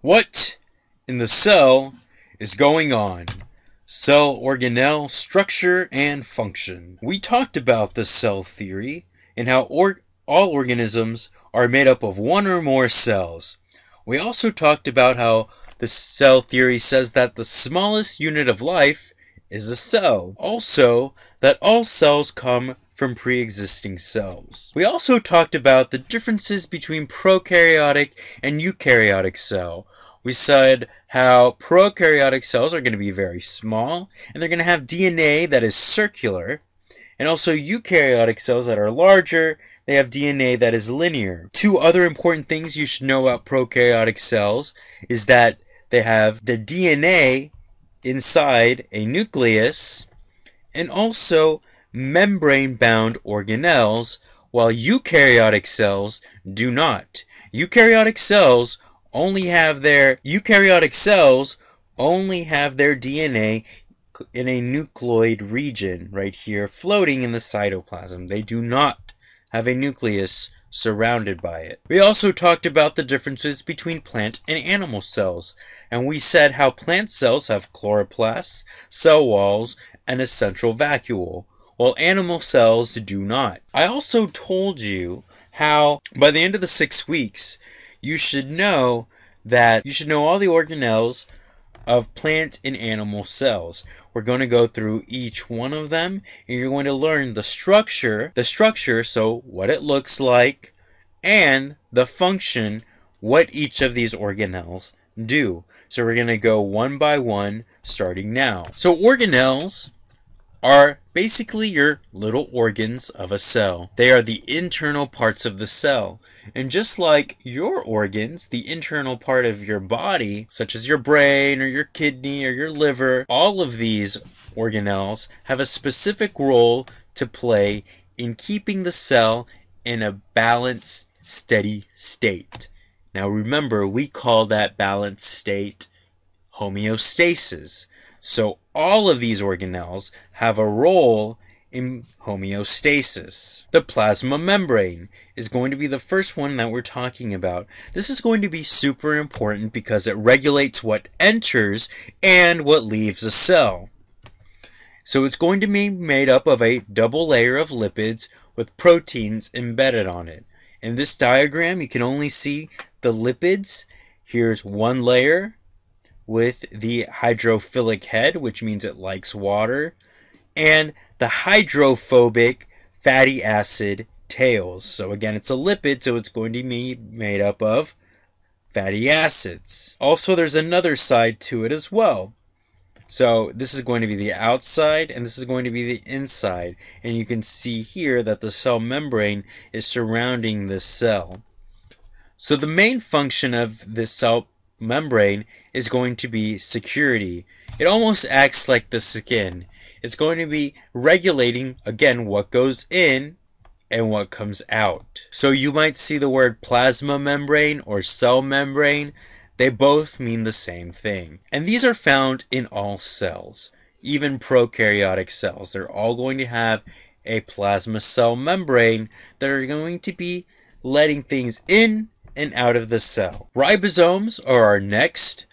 What in the cell is going on? Cell organelle, structure, and function. We talked about the cell theory and how all organisms are made up of one or more cells. We also talked about how the cell theory says that the smallest unit of life is a cell. Also, that all cells come from pre-existing cells. We also talked about the differences between prokaryotic and eukaryotic cell. We said how prokaryotic cells are going to be very small, and they're going to have DNA that is circular, and also eukaryotic cells that are larger, they have DNA that is linear. Two other important things you should know about prokaryotic cells is that they have the DNA inside a nucleus, and also membrane-bound organelles, while eukaryotic cells do not. Eukaryotic cells only have their DNA in a nucleoid region right here floating in the cytoplasm. They do not have a nucleus surrounded by it. We also talked about the differences between plant and animal cells, and we said how plant cells have chloroplasts, cell walls, and a central vacuole, while animal cells do not. I also told you how by the end of the 6 weeks you should know all the organelles of plant and animal cells. We're going to go through each one of them, and you're going to learn the structure, so what it looks like, and the function, what each of these organelles do. So we're going to go one by one, starting now. So organelles are basically your little organs of a cell. They are the internal parts of the cell. And just like your organs, the internal part of your body, such as your brain or your kidney or your liver, all of these organelles have a specific role to play in keeping the cell in a balanced, steady state. Now remember, we call that balanced state homeostasis. So all of these organelles have a role in homeostasis. The plasma membrane is going to be the first one that we're talking about. This is going to be super important because it regulates what enters and what leaves a cell. So it's going to be made up of a double layer of lipids with proteins embedded on it. In this diagram, you can only see the lipids. Here's one layer with the hydrophilic head, which means it likes water, and the hydrophobic fatty acid tails. So again, it's a lipid, so it's going to be made up of fatty acids. Also, there's another side to it as well. So this is going to be the outside, and this is going to be the inside. And you can see here that the cell membrane is surrounding this cell. So the main function of this cell membrane is going to be security. It almost acts like the skin. It's going to be regulating, again, what goes in and what comes out. So you might see the word plasma membrane or cell membrane. They both mean the same thing. And these are found in all cells, even prokaryotic cells. They're all going to have a plasma cell membrane that are going to be letting things in and out of the cell. Ribosomes are our next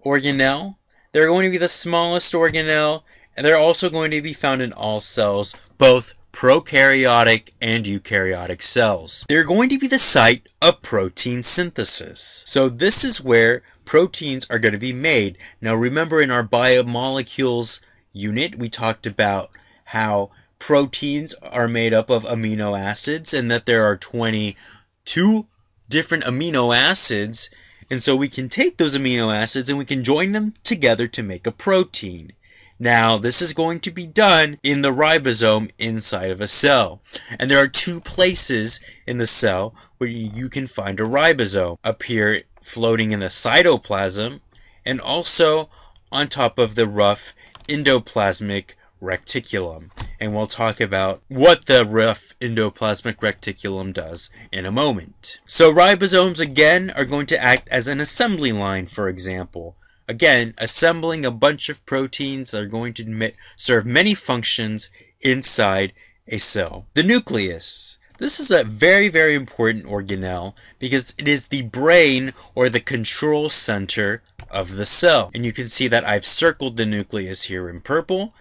organelle. They're going to be the smallest organelle, and they're also going to be found in all cells, both prokaryotic and eukaryotic cells. They're going to be the site of protein synthesis. So this is where proteins are going to be made. Now remember, in our biomolecules unit, we talked about how proteins are made up of amino acids and that there are 22 different amino acids. And so we can take those amino acids and we can join them together to make a protein. Now, this is going to be done in the ribosome inside of a cell. And there are two places in the cell where you can find a ribosome. Up here, floating in the cytoplasm, and also on top of the rough endoplasmic reticulum. And we'll talk about what the rough endoplasmic reticulum does in a moment. So ribosomes, again, are going to act as an assembly line, for example. Again, assembling a bunch of proteins that are going to serve many functions inside a cell. The nucleus. This is a very, very important organelle because it is the brain or the control center of the cell. And you can see that I've circled the nucleus here in purple.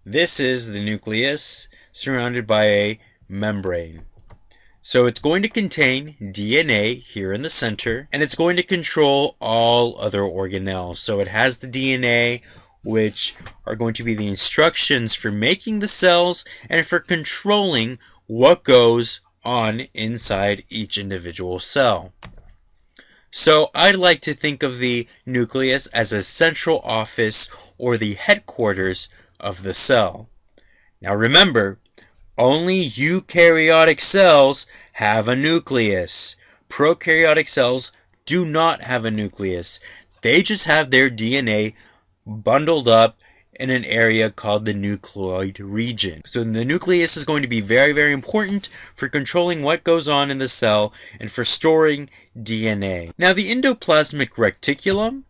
This is the nucleus surrounded by a membrane. So it's going to contain DNA here in the center, and it's going to control all other organelles. So it has the DNA, which are going to be the instructions for making the cells and for controlling what goes on inside each individual cell. So I'd like to think of the nucleus as a central office or the headquarters of the cell. Now remember, only eukaryotic cells have a nucleus. Prokaryotic cells do not have a nucleus. They just have their DNA bundled up in an area called the nucleoid region. So the nucleus is going to be very, very important for controlling what goes on in the cell and for storing DNA. Now the endoplasmic reticulum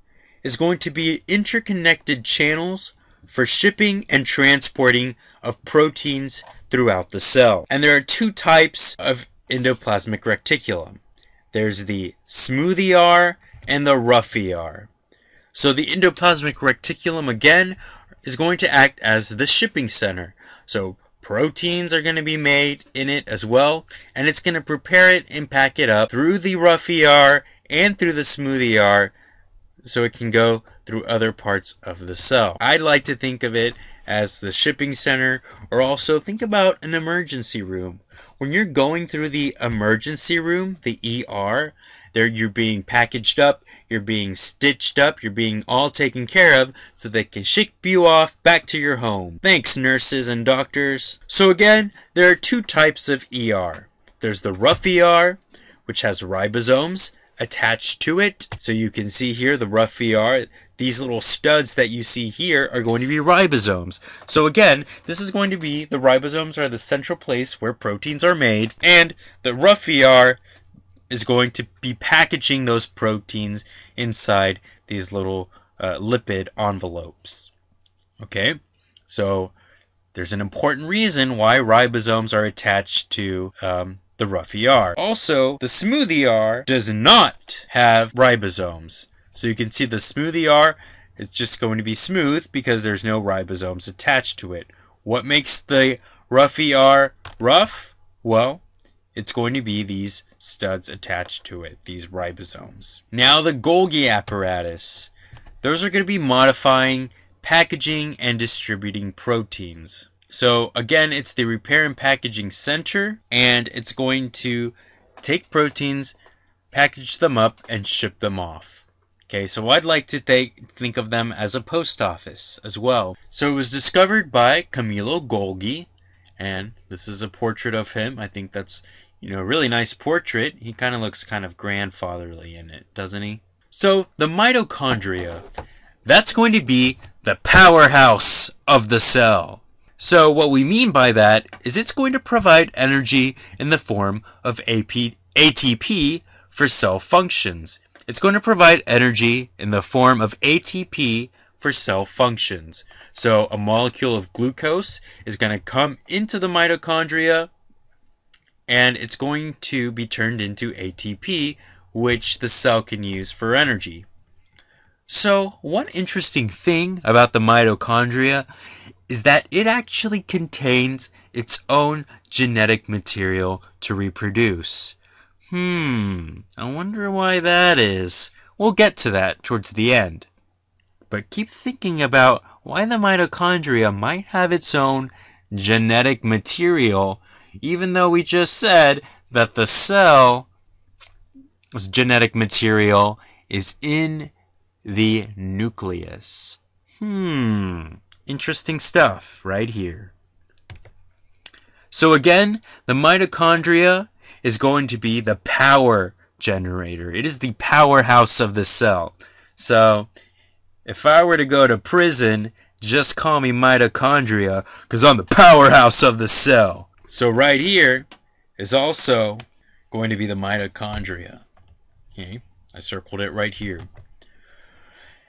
is going to be interconnected channels for shipping and transporting of proteins throughout the cell. And there are two types of endoplasmic reticulum. There's the smooth ER and the rough ER. So the endoplasmic reticulum again is going to act as the shipping center. So proteins are going to be made in it as well, and it's going to prepare it and pack it up through the rough ER and through the smooth ER so it can go through other parts of the cell. I'd like to think of it as the shipping center, or also think about an emergency room. When you're going through the emergency room, the ER, there you're being packaged up, you're being stitched up, you're being all taken care of so they can ship you off back to your home. Thanks, nurses and doctors. So again, there are two types of ER. There's the rough ER, which has ribosomes attached to it. So you can see here the rough ER. These little studs that you see here are going to be ribosomes. So again, this is going to be, the ribosomes are the central place where proteins are made, and the rough ER is going to be packaging those proteins inside these little lipid envelopes. Okay, so there's an important reason why ribosomes are attached to the rough ER. Also, the smooth ER does not have ribosomes. So you can see the smooth ER is just going to be smooth because there's no ribosomes attached to it. What makes the rough ER rough? Well, it's going to be these studs attached to it, these ribosomes. Now the Golgi apparatus. Those are going to be modifying, packaging, and distributing proteins. So again, it's the repair and packaging center, and it's going to take proteins, package them up, and ship them off. Okay, so I'd like to think of them as a post office as well. So it was discovered by Camillo Golgi, and this is a portrait of him. I think that's, a really nice portrait. He kind of looks kind of grandfatherly in it, doesn't he? So the mitochondria, that's going to be the powerhouse of the cell. So what we mean by that is it's going to provide energy in the form of ATP for cell functions. It's going to provide energy in the form of ATP for cell functions. So a molecule of glucose is going to come into the mitochondria, and it's going to be turned into ATP, which the cell can use for energy. So one interesting thing about the mitochondria is that it actually contains its own genetic material to reproduce. I wonder why that is. We'll get to that towards the end. But keep thinking about why the mitochondria might have its own genetic material, even though we just said that the cell's genetic material is in the nucleus. Interesting stuff right here. So again, the mitochondria is going to be the power generator. It is the powerhouse of the cell. So if I were to go to prison, just call me mitochondria because I'm the powerhouse of the cell. So right here is also going to be the mitochondria. Okay, I circled it right here.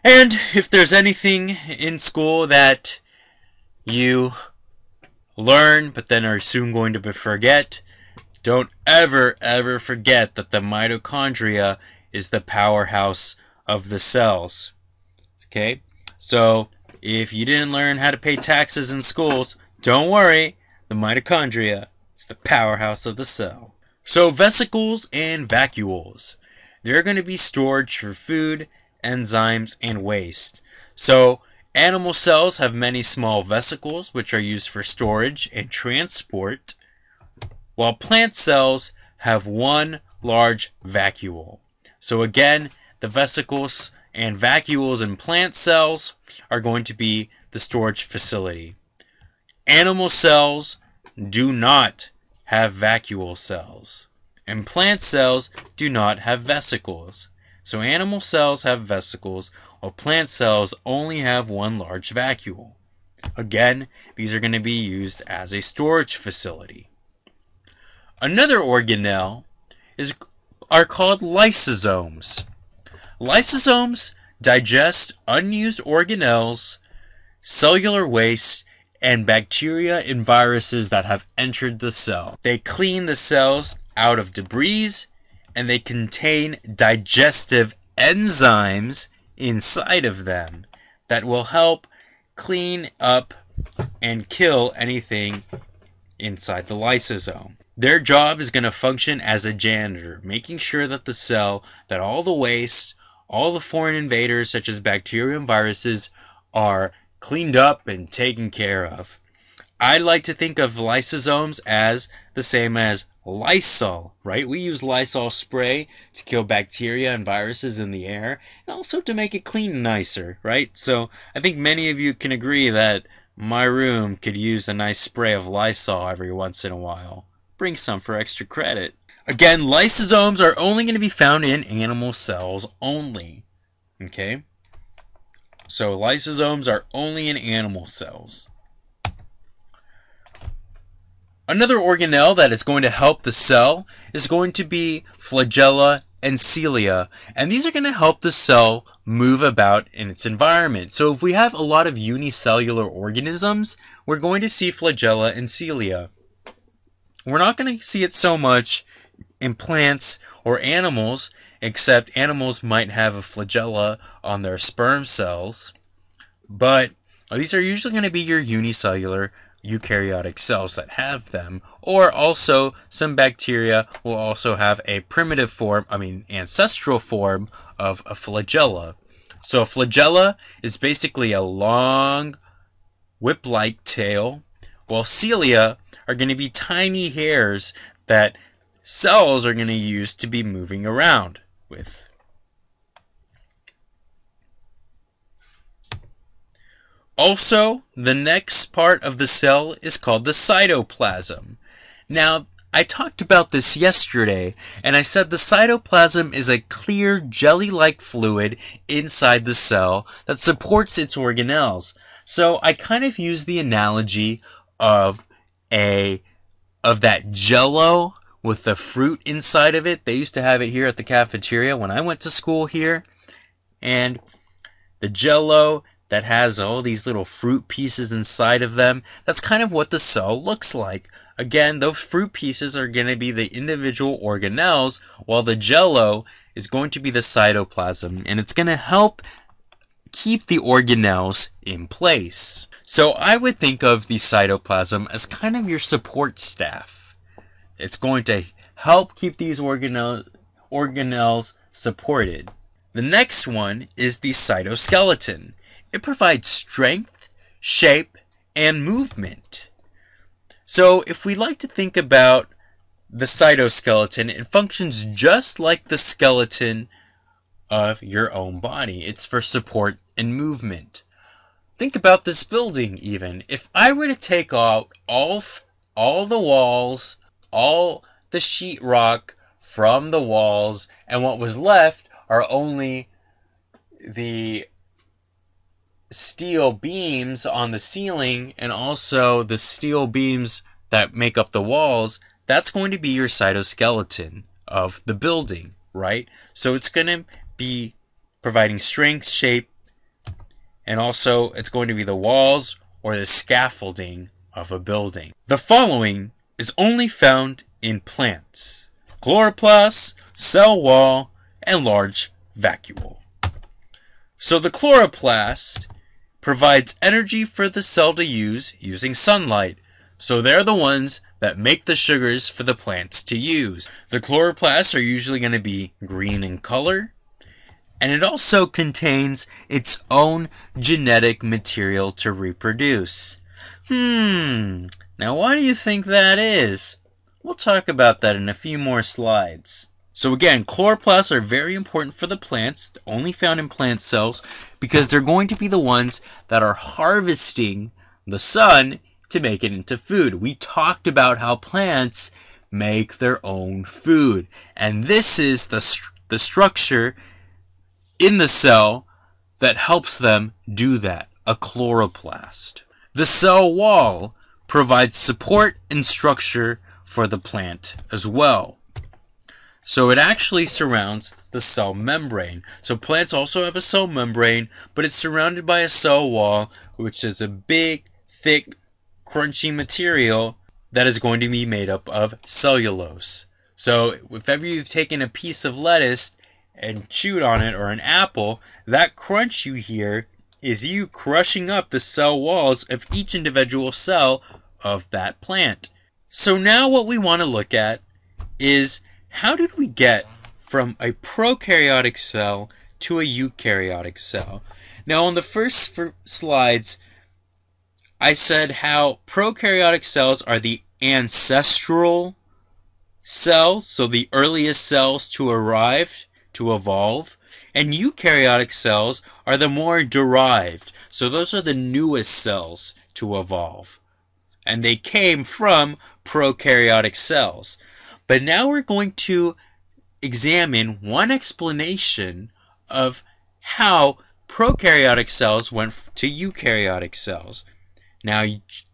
And if there's anything in school that you learn but then are soon going to forget, Don't ever forget that the mitochondria is the powerhouse of the cells. Okay? So, if you didn't learn how to pay taxes in schools, don't worry. The mitochondria is the powerhouse of the cell. So, vesicles and vacuoles. They're going to be storage for food, enzymes, and waste. So, animal cells have many small vesicles, which are used for storage and transport, while plant cells have one large vacuole. So again, the vesicles and vacuoles in plant cells are going to be the storage facility. Animal cells do not have vacuole cells, and plant cells do not have vesicles. So animal cells have vesicles, while plant cells only have one large vacuole. Again, these are going to be used as a storage facility. Another organelle are called lysosomes. Lysosomes digest unused organelles, cellular waste, and bacteria and viruses that have entered the cell. They clean the cells out of debris, and they contain digestive enzymes inside of them that will help clean up and kill anything inside the lysosome. Their job is going to function as a janitor, making sure that the cell, that all the waste, all the foreign invaders such as bacteria and viruses are cleaned up and taken care of. I like to think of lysosomes as the same as Lysol, right? We use Lysol spray to kill bacteria and viruses in the air, and also to make it clean nicer, right? So I think many of you can agree that my room could use a nice spray of Lysol every once in a while. Bring some for extra credit. Again, lysosomes are only going to be found in animal cells only. Okay? So lysosomes are only in animal cells. Another organelle that is going to help the cell is going to be flagella and cilia. And these are going to help the cell move about in its environment. So if we have a lot of unicellular organisms, we're going to see flagella and cilia. We're not going to see it so much in plants or animals, except animals might have a flagella on their sperm cells. But these are usually going to be your unicellular eukaryotic cells that have them. Or also, some bacteria will also have a ancestral form of a flagella. So a flagella is basically a long whip-like tail, while cilia are going to be tiny hairs that cells are going to use to be moving around with. Also, the next part of the cell is called the cytoplasm. Now, I talked about this yesterday, and I said the cytoplasm is a clear jelly-like fluid inside the cell that supports its organelles. So I kind of use the analogy of that Jell-O with the fruit inside of it. They used to have it here at the cafeteria when I went to school here. And the Jell-O that has all these little fruit pieces inside of them, that's kind of what the cell looks like. Again, those fruit pieces are going to be the individual organelles, while the Jell-O is going to be the cytoplasm, and it's going to help keep the organelles in place. So I would think of the cytoplasm as kind of your support staff. It's going to help keep these organelles supported. The next one is the cytoskeleton. It provides strength, shape, and movement. So if we like to think about the cytoskeleton, it functions just like the skeleton of your own body. It's for support and movement. Think about this building even. If I were to take out all the walls, all the sheetrock from the walls, and what was left are only the steel beams on the ceiling and also the steel beams that make up the walls, that's going to be your cytoskeleton of the building, right? So it's going to be providing strength, shape, and also it's going to be the walls or the scaffolding of a building. The following is only found in plants: chloroplast, cell wall, and large vacuole. So the chloroplast provides energy for the cell to use using sunlight. So they're the ones that make the sugars for the plants to use. The chloroplasts are usually going to be green in color, and it also contains its own genetic material to reproduce. Now why do you think that is? We'll talk about that in a few more slides. So again, chloroplasts are very important for the plants, only found in plant cells, because they're going to be the ones that are harvesting the sun to make it into food. We talked about how plants make their own food, and this is the structure in the cell that helps them do that, a chloroplast. The cell wall provides support and structure for the plant as well. So it actually surrounds the cell membrane. So plants also have a cell membrane, but it's surrounded by a cell wall, which is a big, thick, crunchy material that is going to be made up of cellulose. So if ever you've taken a piece of lettuce and chewed on it, or an apple, that crunch you hear is you crushing up the cell walls of each individual cell of that plant. So now what we want to look at is, how did we get from a prokaryotic cell to a eukaryotic cell? Now on the first slides, I said how prokaryotic cells are the ancestral cells, so the earliest cells to arrive, to evolve, and eukaryotic cells are the more derived, so those are the newest cells to evolve, and they came from prokaryotic cells. But now we're going to examine one explanation of how prokaryotic cells went to eukaryotic cells. Now,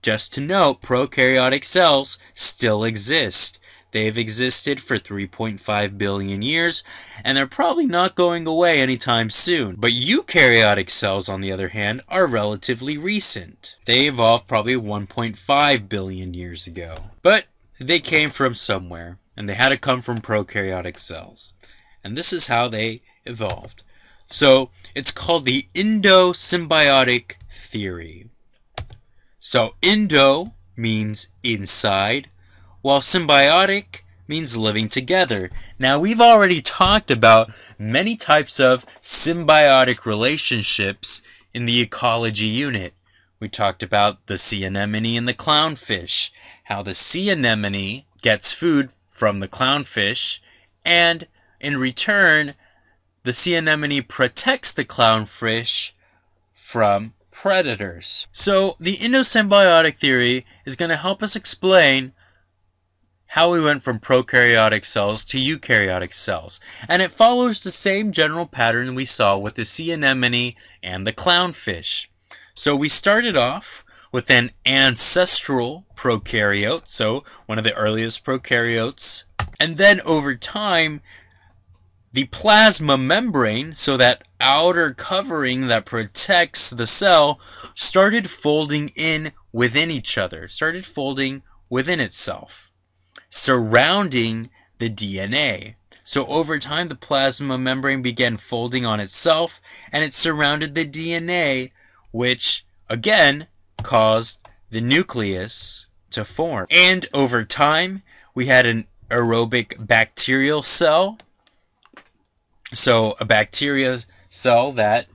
just to note, prokaryotic cells still exist. They've existed for 3.5 billion years, and they're probably not going away anytime soon. But eukaryotic cells, on the other hand, are relatively recent. They evolved probably 1.5 billion years ago. But they came from somewhere, and they had to come from prokaryotic cells. And this is how they evolved. So, it's called the endosymbiotic theory. So, endo means inside, while symbiotic means living together. Now, we've already talked about many types of symbiotic relationships in the ecology unit. We talked about the sea anemone and the clownfish, how the sea anemone gets food from the clownfish, and in return, the sea anemone protects the clownfish from predators. So the endosymbiotic theory is going to help us explain how we went from prokaryotic cells to eukaryotic cells. And it follows the same general pattern we saw with the sea anemone and the clownfish. So we started off with an ancestral prokaryote, so one of the earliest prokaryotes. And then over time, the plasma membrane, so that outer covering that protects the cell, started folding in within each other, started folding within itself, surrounding the DNA. So over time, the plasma membrane began folding on itself, and it surrounded the DNA, which, again, caused the nucleus to form. And over time, we had an aerobic bacterial cell. So a bacteria cell that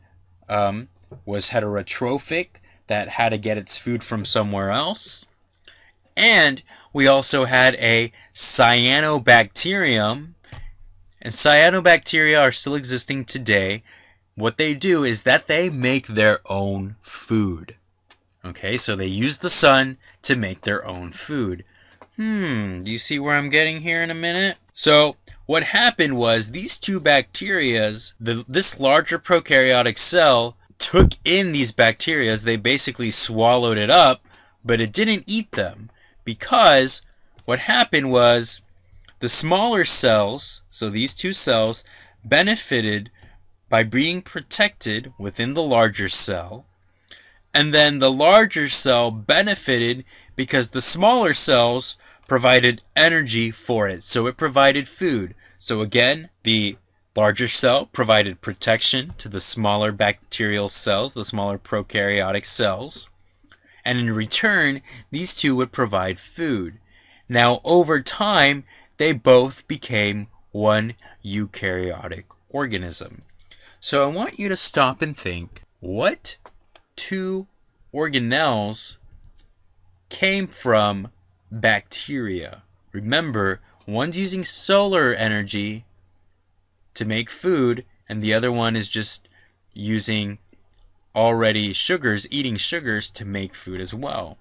was heterotrophic, that had to get its food from somewhere else. And we also had a cyanobacterium. And cyanobacteria are still existing today. What they do is that they make their own food. Okay, so they use the sun to make their own food. Do you see where I'm getting here in a minute? So what happened was these two bacterias, this larger prokaryotic cell took in these bacteria. They basically swallowed it up, but it didn't eat them, because what happened was the smaller cells, so these two cells, benefited by being protected within the larger cell, and then the larger cell benefited because the smaller cells provided energy for it, so it provided food. So again, the larger cell provided protection to the smaller bacterial cells, the smaller prokaryotic cells, and in return, these two would provide food. Now, over time, they both became one eukaryotic organism. So I want you to stop and think, what two organelles came from bacteria? Remember, one's using solar energy to make food, and the other one is just using already sugars, eating sugars to make food as well.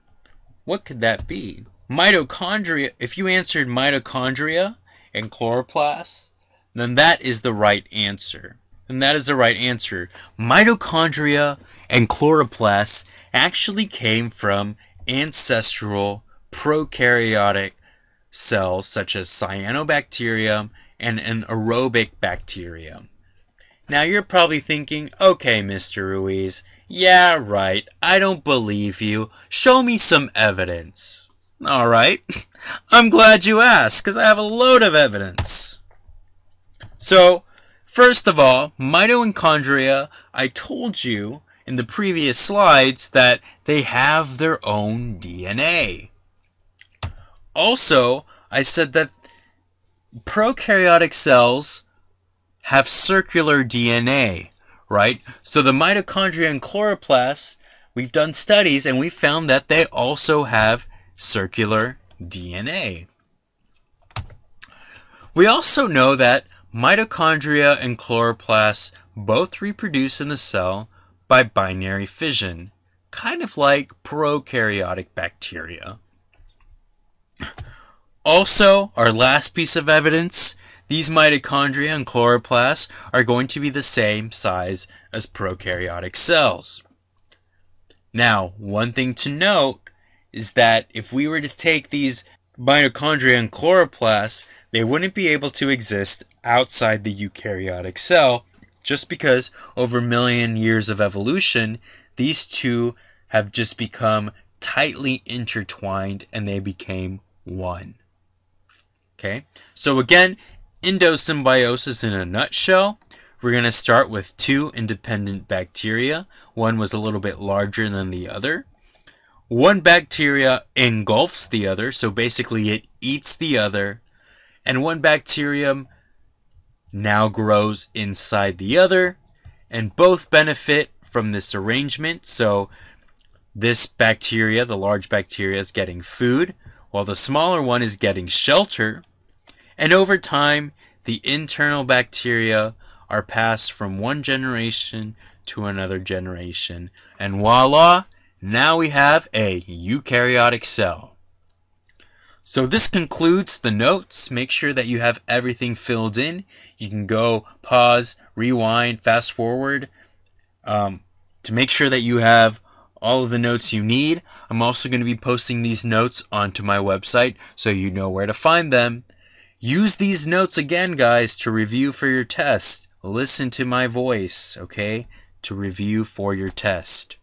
What could that be? Mitochondria, if you answered mitochondria and chloroplasts, then that is the right answer. And that is the right answer. Mitochondria and chloroplasts actually came from ancestral prokaryotic cells such as cyanobacterium and an aerobic bacterium. Now you're probably thinking, okay, Mr. Ruiz, yeah, right, I don't believe you. Show me some evidence. Alright, I'm glad you asked, because I have a load of evidence. So, first of all, mitochondria, I told you in the previous slides that they have their own DNA. Also, I said that prokaryotic cells have circular DNA, right? So the mitochondria and chloroplasts, we've done studies and we found that they also have circular DNA. We also know that mitochondria and chloroplasts both reproduce in the cell by binary fission, kind of like prokaryotic bacteria. Also, our last piece of evidence, these mitochondria and chloroplasts are going to be the same size as prokaryotic cells. Now, one thing to note is that if we were to take these mitochondria and chloroplasts, they wouldn't be able to exist outside the eukaryotic cell, just because over a million years of evolution, these two have just become tightly intertwined and they became one. Okay, so again, endosymbiosis in a nutshell. We're going to start with two independent bacteria. One was a little bit larger than the other. One bacteria engulfs the other, so basically it eats the other. And one bacterium now grows inside the other. And both benefit from this arrangement. So this bacteria, the large bacteria, is getting food, while the smaller one is getting shelter. And over time, the internal bacteria are passed from one generation to another generation. And voila, now we have a eukaryotic cell. So this concludes the notes. Make sure that you have everything filled in. You can go pause, rewind, fast forward to make sure that you have all of the notes you need. I'm also going to be posting these notes onto my website so you know where to find them. Use these notes again, guys, to review for your test. Listen to my voice, okay, to review for your test.